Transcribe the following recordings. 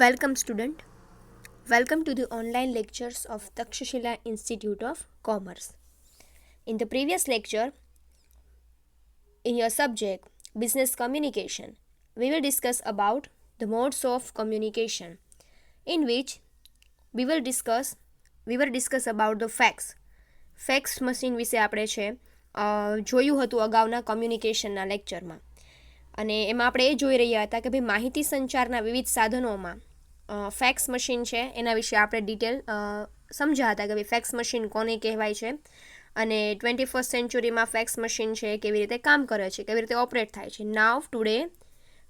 Welcome, student. Welcome to the online lectures of Takshashila Institute of Commerce. In the previous lecture, in your subject Business Communication, we will discuss about the modes of communication, in which we will discuss about the fax. Fax machine વિશે આપણે જોયું હતું અગાઉના કમ્યુનિકેશનના લેક્ચરમાં, અને એમાં આપણે એ જોઈ રહ્યા હતા કે ભાઈ માહિતી સંચારના વિવિધ સાધનોમાં ફેક્સ મશીન છે એના વિશે આપણે ડિટેલ સમજ્યા હતા કે ભાઈ ફેક્સ મશીન કોને કહેવાય છે અને 21st સેન્ચુરીમાં ફેક્સ મશીન છે કેવી રીતે કામ કરે છે, કેવી રીતે ઓપરેટ થાય છે. Now today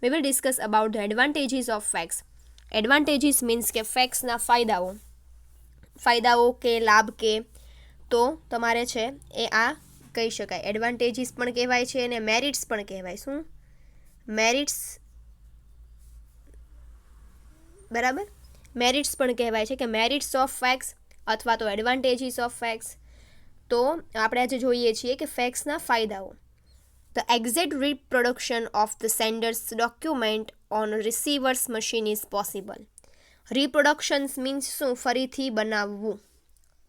we will discuss about the advantages of fax. Advantages means કે ફેક્સના ફાયદાઓ કે લાભ કે તો તમારે છે એ આ કહી શકાય. એડવાન્ટેજીસ પણ કહેવાય છે અને મેરિટ્સ પણ કહેવાય. શું મેરિટ્સ? બરાબર, મેરિટ્સ પણ કહેવાય છે કે મેરિટ્સ ઓફ ફેક્સ અથવા તો એડવાન્ટેજીસ ઓફ ફેક્સ. તો આપણે આજે જોઈએ છીએ કે ફેક્સના ફાયદાઓ. The exact reproduction of the sender's document on receiver's machine is possible. Reproductions means શું? ફરીથી બનાવવું.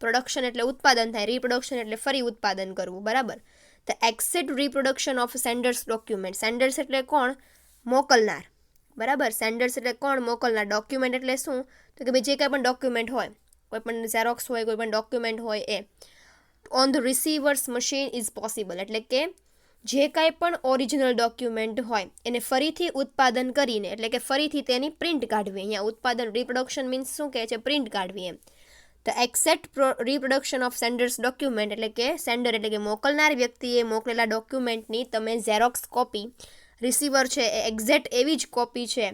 પ્રોડક્શન એટલે ઉત્પાદન થાય, રીપ્રોડક્શન એટલે ફરી ઉત્પાદન કરવું. બરાબર. The exact reproduction of sender's document. Sender's એટલે કોણ? મોકલનાર. બરાબર. સેન્ડર્સ એટલે કોણ? મોકલનાર. ડોક્યુમેન્ટ એટલે શું? તો કે ભાઈ જે કંઈ પણ ડોક્યુમેન્ટ હોય, કોઈ પણ ઝેરોક્સ હોય, કોઈ પણ ડોક્યુમેન્ટ હોય એ on the receiver's machine is possible. એટલે કે જે કાંઈ પણ ઓરિજિનલ ડોક્યુમેન્ટ હોય એને ફરીથી ઉત્પાદન કરીને, એટલે કે ફરીથી તેની પ્રિન્ટ કાઢવી. અહીંયા ઉત્પાદન રીપ્રોડક્શન મીન્સ શું કહે છે? પ્રિન્ટ કાઢવી એમ. The exact reproduction of sender's document એટલે કે સેન્ડર એટલે કે મોકલનાર વ્યક્તિએ મોકલેલા ડોક્યુમેન્ટની તમે ઝેરોક્સ કોપી, રિસીવર છે એ એક્ઝેક્ટ એવી જ કોપી છે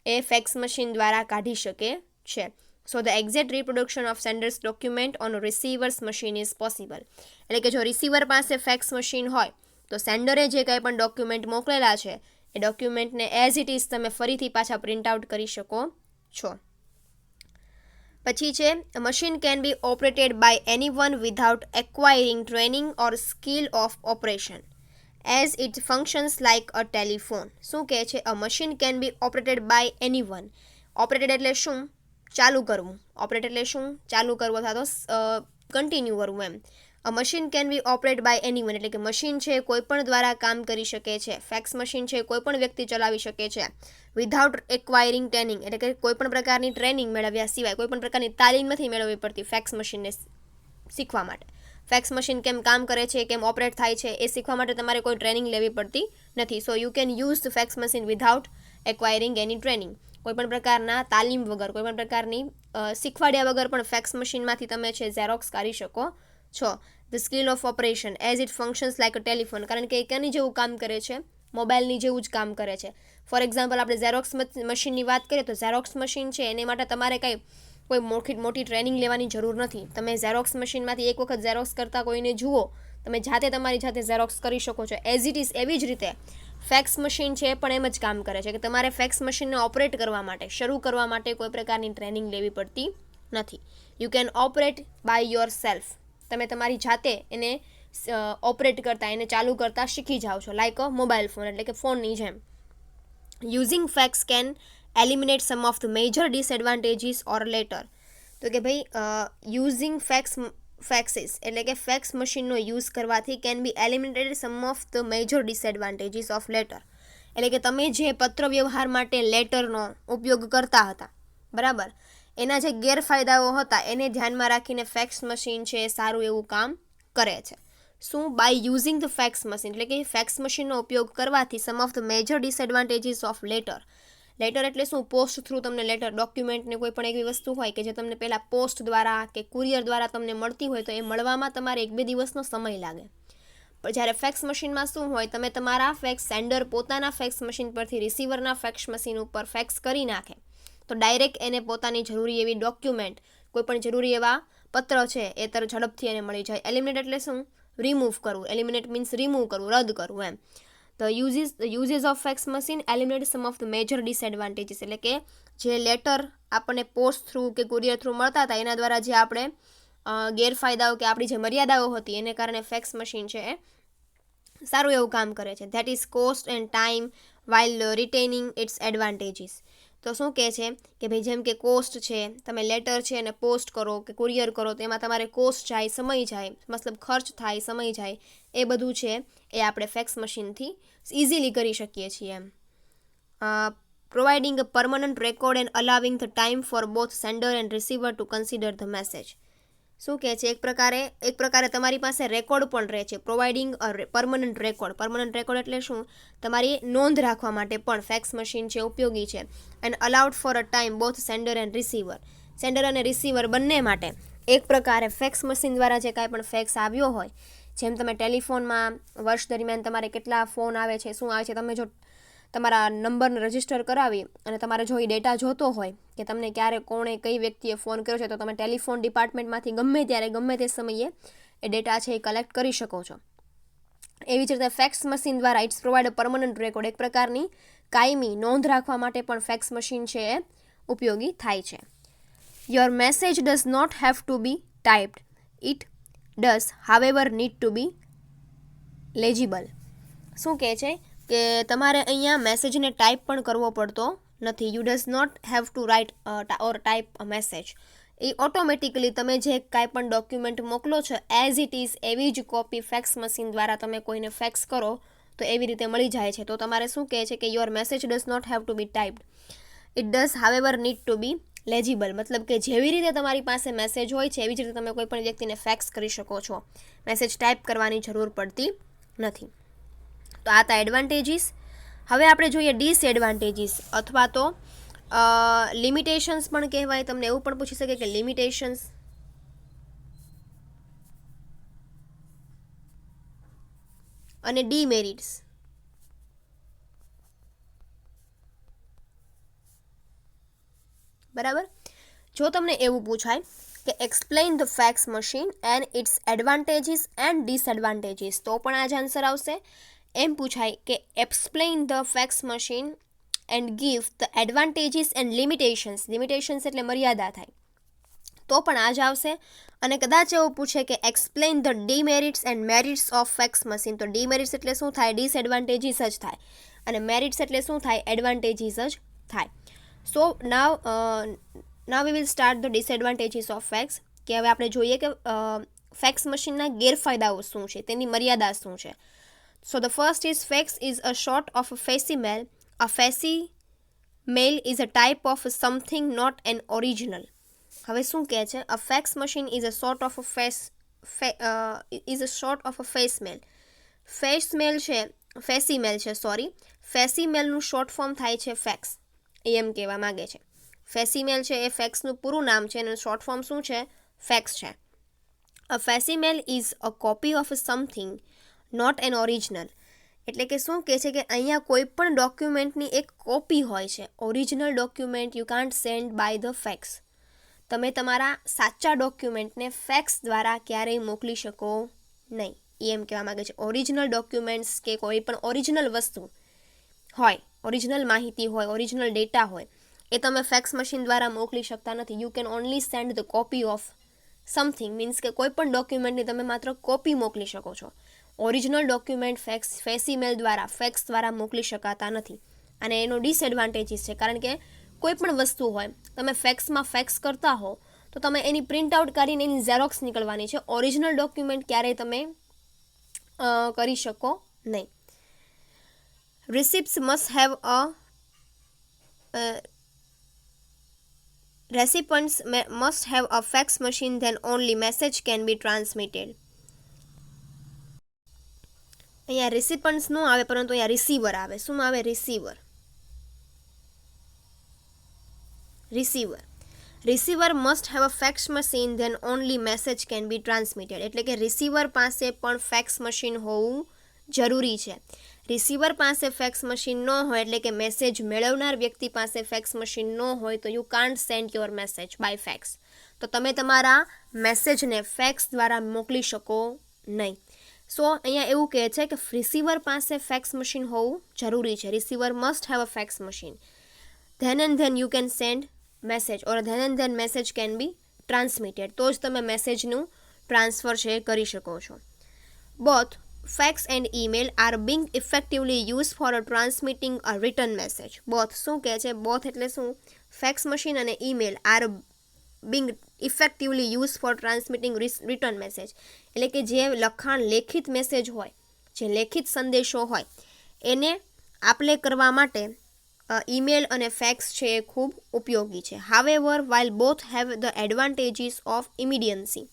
એ ફેક્સ મશીન દ્વારા કાઢી શકે છે. So the exact reproduction of sender's document on receiver's machine is possible. એટલે કે જો રિસીવર પાસે ફેક્સ મશીન હોય તો સેન્ડરે જે કાંઈ પણ ડોક્યુમેન્ટ મોકલેલા છે એ ડોક્યુમેન્ટને એઝ ઇટ ઇઝ તમે ફરીથી પાછા પ્રિન્ટ આઉટ કરી શકો છો. પછી છે machine can be operated by anyone without acquiring training or skill of operation as it functions like a telephone. શું કહે છે? અ machine can be operated by anyone. Operated એટલે શું? ચાલુ કરવું. ઓપરેટ એટલે શું? ચાલુ કરવું અથવા તો કન્ટિન્યુ કરવું એમ. A machine can be operate by anyone એટલે કે મશીન છે કોઈ પણ દ્વારા કામ કરી શકે છે. ફેક્સ મશીન છે કોઈ પણ વ્યક્તિ ચલાવી શકે છે વિધાઉટ એક્વાયરિંગ ટ્રેનિંગ એટલે કે કોઈ પણ પ્રકારની ટ્રેનિંગ મેળવ્યા સિવાય, કોઈ પણ પ્રકારની તાલીમ નથી મેળવવી પડતી ફેક્સ મશીનને શીખવા માટે. ફેક્સ મશીન કેમ કામ કરે છે, કેમ ઓપરેટ થાય છે એ શીખવા માટે તમારે કોઈ ટ્રેનિંગ લેવી પડતી નથી. So you can use the fax machine without acquiring any training. કોઈપણ પ્રકારના તાલીમ વગર, કોઈપણ પ્રકારની શીખવાડ્યા વગર પણ ફેક્સ મશીનમાંથી તમે છે ઝેરોક્સ કાઢી શકો છો. The skill of operation as it functions like a telephone. કારણ કે એ કેની જેવું કામ કરે છે? મોબાઈલની જેવું જ કામ કરે છે. ફોર એક્ઝામ્પલ આપણે ઝેરોક્સ મશીનની વાત કરીએ તો ઝેરોક્સ મશીન છે એને માટે તમારે કોઈ મોટી ટ્રેનિંગ લેવાની જરૂર નથી. તમે ઝેરોક્સ મશીનમાંથી એક વખત ઝેરોક્સ કરતાં કોઈને જુઓ, તમે જાતે તમારી જાતે ઝેરોક્સ કરી શકો છો. એઝ ઇટ ઇઝ એવી જ રીતે ફેક્સ મશીન છે પણ એમ જ કામ કરે છે કે તમારે ફેક્સ મશીનને ઓપરેટ કરવા માટે, શરૂ કરવા માટે કોઈ પ્રકારની ટ્રેનિંગ લેવી પડતી નથી. You can operate by yourself. તમે તમારી જાતે એને ઓપરેટ કરતાં, એને ચાલુ કરતાં શીખી જાઓ છો, લાઇક અ મોબાઈલ ફોન એટલે કે ફોનની જેમ. Using fax can eliminate some of the major disadvantages or letter. તો કે ભાઈ યુઝિંગ ફેક્સિસ એટલે કે ફેક્સ મશીનનો યુઝ કરવાથી can be eliminated some of the major disadvantages of letter. એટલે કે તમે જે પત્ર વ્યવહાર માટે લેટરનો ઉપયોગ કરતા હતા, બરાબર, એના જે ગેરફાયદાઓ હતા એને ધ્યાનમાં રાખીને ફેક્સ મશીન છે એ સારું એવું કામ કરે છે. શું? By using the fax machine એટલે કે ફેક્સ મશીનનો ઉપયોગ કરવાથી some of the major disadvantages of letter. Letter એટલે શું? પોસ્ટ થ્રુ તમને લેટર, ડોક્યુમેન્ટને કોઈ પણ એવી વસ્તુ હોય કે જે તમને પહેલાં પોસ્ટ દ્વારા કે કુરિયર દ્વારા તમને મળતી હોય તો એ મળવામાં તમારે 1-2 દિવસનો સમય લાગે. પણ જ્યારે ફેક્સ મશીનમાં શું હોય? તમે તમારા ફેક્સ સેન્ડર પોતાના ફેક્સ મશીન પરથી રિસીવરના ફેક્સ મશીન ઉપર ફેક્સ કરી નાખે તો ડાયરેક્ટ એને પોતાની જરૂરી એવી ડોક્યુમેન્ટ, કોઈ પણ જરૂરી એવા પત્ર છે એ તરત ઝડપથી એને મળી જાય. એલિમિનેટ એટલે શું? રિમૂવ કરવું. એલિમિનેટ મીન્સ રિમૂવ કરવું, રદ કરવું એમ. The uses of fax machine eliminate some of the major disadvantages એટલે કે જે લેટર આપણને પોસ્ટ થ્રુ કે કુરિયર થ્રુ મળતા હતા એના દ્વારા જે આપણે ગેરફાયદાઓ કે આપણી જે મર્યાદાઓ હતી એને કારણે ફેક્સ મશીન છે એ સારું એવું કામ કરે છે. That is cost and time while retaining its advantages. તો શું કહે છે કે ભાઈ જેમ કે કોસ્ટ છે, તમે લેટર છે અને પોસ્ટ કરો કે કુરિયર કરો તો એમાં તમારે કોસ્ટ જાય, સમય જાય, મતલબ ખર્ચ થાય, સમય જાય, એ બધું છે એ આપણે ફેક્સ મશીનથી ઇઝીલી કરી શકીએ છીએ એમ. Providing a permanent record and allowing the time for both sender and receiver to consider the message. શું કહે છે, એક પ્રકારે તમારી પાસે રેકોર્ડ પણ રહે છે. Providing a permanent record. Permanent record એટલે શું? તમારી નોંધ રાખવા માટે પણ ફેક્સ મશીન છે ઉપયોગી છે. And allowed for a time both sender and receiver. Sender અને રિસીવર બંને માટે એક પ્રકારે ફેક્સ મશીન દ્વારા જે કાંઈ પણ ફેક્સ આવ્યો હોય, જેમ તમે ટેલિફોનમાં વર્ષ દરમિયાન તમારે કેટલા ફોન આવે છે, શું આવે છે, તમે જો તમારા નંબરને રજિસ્ટર કરાવી અને તમારે જો એ ડેટા જોતો હોય કે તમને ક્યારે કોણે કઈ વ્યક્તિએ ફોન કર્યો છે, તો તમે ટેલિફોન ડિપાર્ટમેન્ટમાંથી ગમે ત્યારે ગમે તે સમયે એ ડેટા છે એ કલેક્ટ કરી શકો છો. એવી જ રીતે ફેક્સ મશીન દ્વારા its provide a permanent record. એક પ્રકારની કાયમી નોંધ રાખવા માટે પણ ફેક્સ મશીન છે એ ઉપયોગી થાય છે. Your message does not have to be typed. It does however need to be legible. શું કહે છે કે તમારે અહીંયા મેસેજને ટાઈપ પણ કરવો પડતો નથી. You does not have to write or type a message. એ ઓટોમેટિકલી તમે જે કાંઈ પણ ડોક્યુમેન્ટ મોકલો છો એઝ ઇટ ઇઝ એવી જ કોપી ફેક્સ મશીન દ્વારા તમે કોઈને ફેક્સ કરો તો એવી રીતે મળી જાય છે. તો તમારે શું કહે છે કે your message does not have to be typed. It does however need to be legible. મતલબ કે જેવી રીતે તમારી પાસે મેસેજ હોય છે એવી જ રીતે તમે કોઈ પણ વ્યક્તિને ફેક્સ કરી શકો છો. મેસેજ ટાઈપ કરવાની જરૂર પડતી નથી. તો આ હતા એડવાન્ટેજીસ. હવે આપણે જોઈએ ડિસએડવાન્ટેજીસ અથવા તો લિમિટેશન્સ પણ કહેવાય. તમને એવું પણ પૂછી શકે કે લિમિટેશન્સ અને ડીમેરિટ્સ. બરાબર. જો તમને એવું પૂછાય કે explain the fax machine and its advantages and disadvantages, તો પણ આ જ આન્સર આવશે. એમ પૂછાય કે explain the fax machine and give the advantages and limitations. Limitations એટલે મર્યાદા થાય, તો પણ આ જ આવશે. અને કદાચ એવું પૂછે કે explain the demerits and merits of fax machine, તો ડીમેરિટ્સ એટલે શું થાય? ડિસએડવાન્ટેજીસ જ થાય. અને મેરિટ્સ એટલે શું થાય? એડવાન્ટેજીસ જ થાય. So now we will start the disadvantages of fax. કે હવે આપણે જોઈએ કે ફેક્સ મશીનના ગેરફાયદાઓ શું છે, તેની મર્યાદા શું છે. So the first is fax is a sort of a facsimile. A facsimile is a type of something not an original. હવે શું કહે છે? A fax machine is a sort of a facsimile. facsimile છે sorry. ફેસીમેલનું short form થાય છે fax. એમ કહેવા માંગે છે. ફેસીમેલ છે એ ફેક્સનું પૂરું નામ છે અને શોર્ટ ફોર્મ શું છે? ફેક્સ છે. A facsimile is a copy of something not an original. એટલે કે શું કહે છે કે અહીંયા કોઈ પણ ડોક્યુમેન્ટની એક કોપી હોય છે. Original document you can't send by the fax. તમે તમારા સાચા ડોક્યુમેન્ટને ફેક્સ દ્વારા ક્યારેય મોકલી શકો નહીં. એમ કહેવા માગે છે. ઓરિજિનલ ડોક્યુમેન્ટ્સ કે કોઈ પણ ઓરિજિનલ વસ્તુ હોય, ઓરિજિનલ માહિતી હોય, ઓરિજિનલ ડેટા હોય, એ તમે ફેક્સ મશીન દ્વારા મોકલી શકતા નથી. You can only send the copy of something. Means કે કોઈ પણ ડોક્યુમેન્ટની તમે માત્ર કોપી મોકલી શકો છો. ઓરિજિનલ ડોક્યુમેન્ટ ફેસીમેલ દ્વારા ફેક્સ દ્વારા મોકલી શકાતા નથી. અને એનો ડિસએડવાન્ટેજીસ છે, કારણ કે કોઈ પણ વસ્તુ હોય તમે ફેક્સમાં ફેક્સ કરતા હો તો તમે એની પ્રિન્ટ આઉટ કરીને એની ઝેરોક્સ નીકળવાની છે. ઓરિજિનલ ડોક્યુમેન્ટ ક્યારેય તમે કરી શકો નહીં. Receipts must have recipients must have a fax machine, then only message can be transmitted. અહીંયા રિસિપન્ટ્સ નો આવે પરંતુ અહીંયા રિસીવર આવે. શું આવે? Receiver. Receiver must have a fax machine, than only message can be transmitted. એટલે કે રિસીવર પાસે પણ ફેક્સ મશીન હોવું જરૂરી છે. રિસીવર પાસે ફેક્સ મશીન ન હોય એટલે કે મેસેજ મેળવનાર વ્યક્તિ પાસે ફેક્સ મશીન ન હોય તો you can't send your message by fax. તો તમે તમારા મેસેજને ફેક્સ દ્વારા મોકલી શકો નહીં. સો અહીંયા એવું કહે છે કે રિસીવર પાસે ફેક્સ મશીન હોવું જરૂરી છે. Receiver must have a fax machine. Than and then you can send message or than and then message can be transmitted. તો જ તમે મેસેજનું ટ્રાન્સફર છે કરી શકો છો. Both fax and email are being effectively used for transmitting a written message. Both શું કહે છે? both એટલે શું? fax machine અને email are being effectively used for transmitting written message. એટલે કે જે લખાણ લેખિત મેસેજ હોય, જે લેખિત સંદેશો હોય, એને આપલે કરવા માટે ઈમેલ અને ફેક્સ છે એ ખૂબ ઉપયોગી છે. However while both have the advantages of immediacy,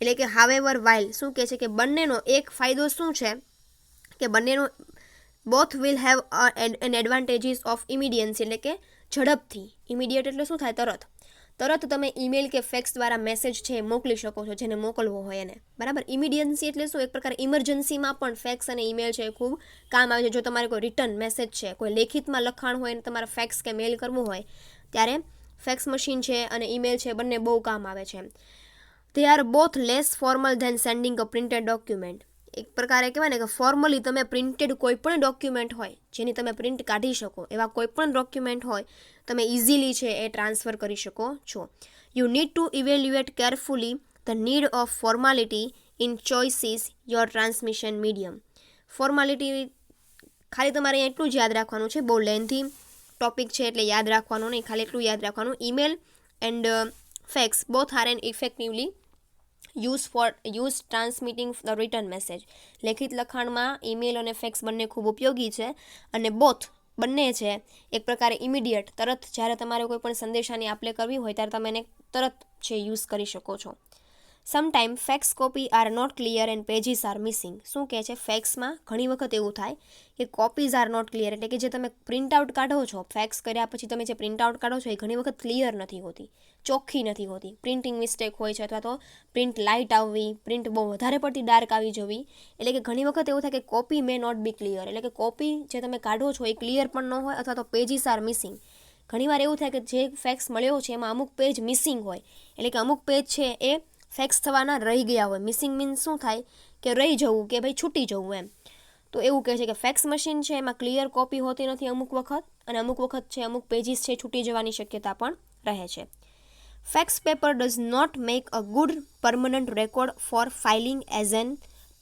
એટલે કે હાવેવર while શું કહે છે કે બંનેનો એક ફાયદો શું છે કે બંનેનો both will have an advantages of immediacy, એટલે કે ઝડપથી. ઇમિડિયેટ એટલે શું થાય? તરત તમે ઈમેલ કે ફેક્સ દ્વારા મેસેજ છે મોકલી શકો છો, જેને મોકલવો હોય એને, બરાબર. ઇમિડિયન્સી એટલે શું? એક પ્રકારે ઇમરજન્સીમાં પણ ફેક્સ અને ઈમેલ છે ખૂબ કામ આવે છે. જો તમારે કોઈ રિટર્ન મેસેજ છે, કોઈ લેખિતમાં લખાણ હોય અને તમારે ફેક્સ કે મેલ કરવું હોય, ત્યારે ફેક્સ મશીન છે અને ઈમેલ છે બંને બહુ કામ આવે છે. They are both less formal than sending a printed document. એક પ્રકારે કહેવાય ને કે ફોર્મલી તમે પ્રિન્ટેડ કોઈ પણ ડોક્યુમેન્ટ હોય, જેની તમે પ્રિન્ટ કાઢી શકો, એવા કોઈ પણ ડોક્યુમેન્ટ હોય તમે ઇઝીલી છે એ ટ્રાન્સફર કરી શકો છો. You need to evaluate carefully the need of formality in choices your transmission medium. Formality ખાલી તમારે એટલું જ યાદ રાખવાનું છે, બહુ લેન્થી ટોપિક છે એટલે યાદ રાખવાનું નહીં, ખાલી એટલું યાદ રાખવાનું. Email and fax both are an effectively use transmitting the return message. લેખિત લખાણમાં ઈમેલ અને ફેક્સ બંને ખૂબ ઉપયોગી છે અને બંને છે એક પ્રકારે ઇમિડિયેટ, તરત જ્યારે તમારે કોઈ પણ સંદેશાની આપલે કરવી હોય ત્યારે તમે એને તરત છે યુઝ કરી શકો છો. Sometime fax copy are not clear and pages are missing. શું કહે છે? ફેક્સમાં ઘણી વખત એવું થાય કે કોપીઝ આર નોટ ક્લિયર, એટલે કે જે તમે પ્રિન્ટ આઉટ કાઢો છો, ફેક્સ કર્યા પછી તમે જે પ્રિન્ટ આઉટ કાઢો છો એ ઘણી વખત ક્લિયર નથી હોતી, ચોખ્ખી નથી હોતી. પ્રિન્ટિંગ મિસ્ટેક હોય છે, અથવા તો પ્રિન્ટ લાઇટ આવવી, પ્રિન્ટ બહુ વધારે પડતી ડાર્ક આવી જવી. એટલે કે ઘણી વખત એવું થાય કે copy may not be clear, એટલે કે કોપી જે તમે કાઢો છો એ ક્લિયર પણ ન હોય, અથવા તો પેજીસ આર મિસિંગ. ઘણીવાર એવું થાય કે જે ફેક્સ મળ્યો છે એમાં અમુક પેજ મિસિંગ હોય, એટલે કે અમુક પેજ છે એ ફેક્સ થવાના રહી ગયા હોય. મિસિંગ મીન્સ શું થાય કે રહી જવું, કે ભાઈ છૂટી જવું એમ. તો એવું કહે છે કે ફેક્સ મશીન છે એમાં ક્લિયર કોપી હોતી નથી અમુક વખત, અને અમુક વખત છે અમુક પેજીસ છે છૂટી જવાની શક્યતા પણ રહે છે. Fax paper does not make a good permanent record for filing as an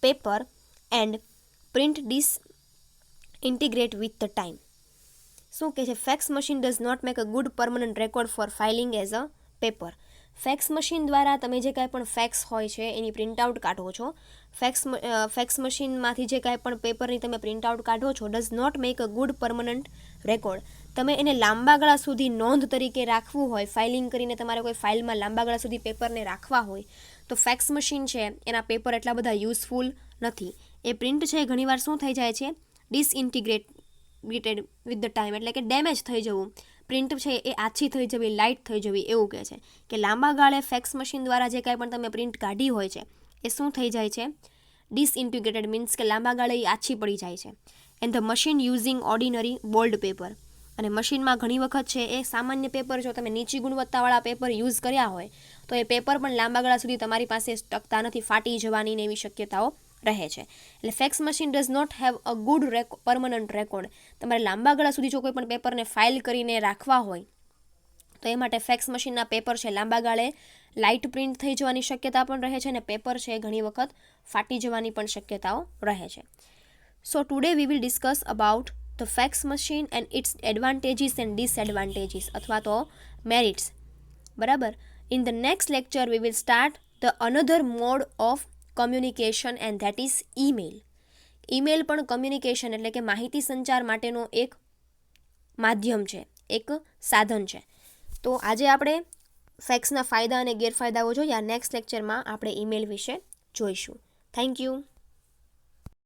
paper and print disintegrate with the time. શું કહે છે? Fax machine does not make a good permanent record for filing as a paper. Fax machine દ્વારા તમે જે કાંઈ પણ fax હોય છે એની પ્રિન્ટઆઉટ કાઢો છો, ફેક્સ મશીનમાંથી જે કાંઈ પણ પેપરની તમે પ્રિન્ટઆઉટ કાઢો છો, does not make a good permanent record. તમે એને લાંબા ગાળા સુધી નોંધ તરીકે રાખવું હોય, ફાઇલિંગ કરીને તમારે કોઈ ફાઇલમાં લાંબા ગાળા સુધી પેપરને રાખવા હોય, તો ફેક્સ મશીન છે એના પેપર એટલા બધા યુઝફુલ નથી. એ પ્રિન્ટ છે ઘણીવાર શું થઈ જાય છે? ડિસઇન્ટિગ્રેટેડ વિથ ધ ટાઈમ, એટલે કે ડેમેજ થઈ જવું, પ્રિન્ટ છે એ આછી થઈ જવી, લાઇટ થઈ જવી. એવું કહે છે કે લાંબા ગાળે ફેક્સ મશીન દ્વારા જે કાંઈ પણ તમે પ્રિન્ટ કાઢી હોય છે એ શું થઈ જાય છે? ડિસઇન્ટિગ્રેટેડ મીન્સ કે લાંબા ગાળે એ આછી પડી જાય છે. And the machine using ordinary bold paper. અને મશીનમાં ઘણી વખત છે એ સામાન્ય પેપર, જો તમે નીચી ગુણવત્તાવાળા પેપર યુઝ કર્યા હોય તો એ પેપર પણ લાંબા ગાળા સુધી તમારી પાસે ટકતા નથી, ફાટી જવાની ને એવી શક્યતાઓ રહે છે. એટલે fax machine does not have a good permanent record. તમારે લાંબા ગાળા સુધી જો કોઈ પણ પેપરને ફાઇલ કરીને રાખવા હોય તો એ માટે ફેક્સ મશીનના પેપર છે લાંબા ગાળે લાઇટ પ્રિન્ટ થઈ જવાની શક્યતા પણ રહે છે, અને પેપર છે ઘણી વખત ફાટી જવાની પણ શક્યતાઓ રહે છે. So today we will discuss about the fax machine and its advantages and disadvantages, અથવા તો મેરિટ્સ, બરાબર. In the next lecture we will start the another mode of communication and that is email. Email પણ communication એટલે કે માહિતી સંચાર માટેનો એક માધ્યમ છે, એક સાધન છે. તો આજે આપણે ફેક્સના ફાયદા અને ગેરફાયદાઓ જોયા. નેક્સ્ટ લેક્ચરમાં આપણે ઈમેલ વિશે જોઈશું. Thank you.